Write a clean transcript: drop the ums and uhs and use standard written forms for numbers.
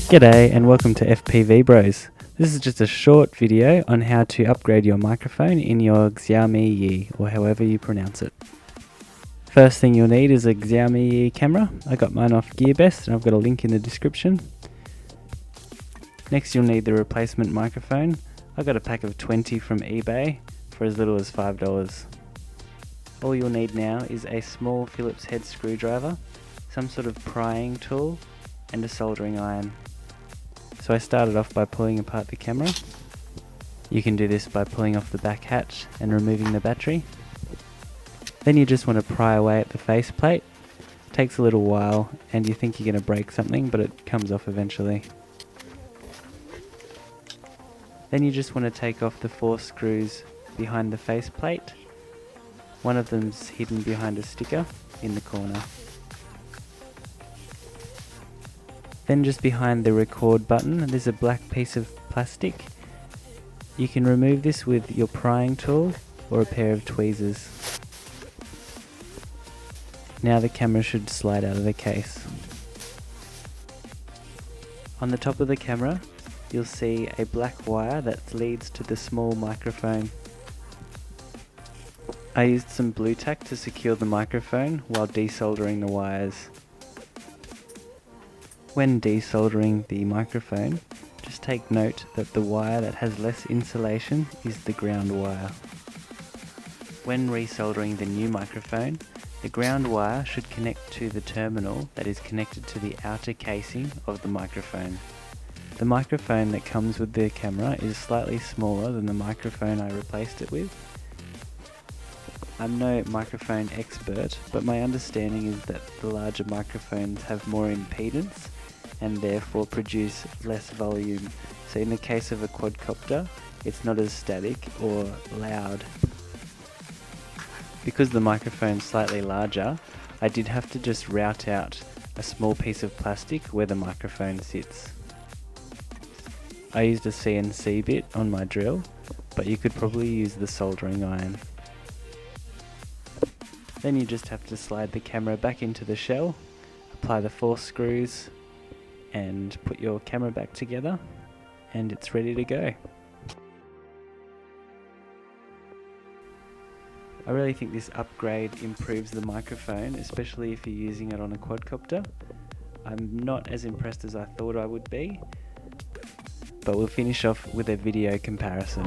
G'day and welcome to FPV Bros. This is just a short video on how to upgrade your microphone in your Xiaomi Yi, or however you pronounce it. First thing you'll need is a Xiaomi Yi camera. I got mine off GearBest and I've got a link in the description. Next you'll need the replacement microphone. I got a pack of 20 from eBay for as little as $5. All you'll need now is a small Phillips head screwdriver, some sort of prying tool, and a soldering iron. So I started off by pulling apart the camera. You can do this by pulling off the back hatch and removing the battery. Then you just want to pry away at the faceplate. Takes a little while and you think you're going to break something, but it comes off eventually. Then you just want to take off the 4 screws behind the faceplate. One of them's hidden behind a sticker in the corner. Then just behind the record button, there's a black piece of plastic. You can remove this with your prying tool or a pair of tweezers. Now the camera should slide out of the case. On the top of the camera, you'll see a black wire that leads to the small microphone. I used some blue tack to secure the microphone while desoldering the wires. When desoldering the microphone, just take note that the wire that has less insulation is the ground wire. When resoldering the new microphone, the ground wire should connect to the terminal that is connected to the outer casing of the microphone. The microphone that comes with the camera is slightly smaller than the microphone I replaced it with. I'm no microphone expert, but my understanding is that the larger microphones have more impedance and therefore produce less volume. So in the case of a quadcopter, it's not as static or loud. Because the microphone's slightly larger, I did have to just route out a small piece of plastic where the microphone sits. I used a CNC bit on my drill, but you could probably use the soldering iron. Then you just have to slide the camera back into the shell, apply the 4 screws, and put your camera back together, and it's ready to go. I really think this upgrade improves the microphone, especially if you're using it on a quadcopter. I'm not as impressed as I thought I would be, but we'll finish off with a video comparison.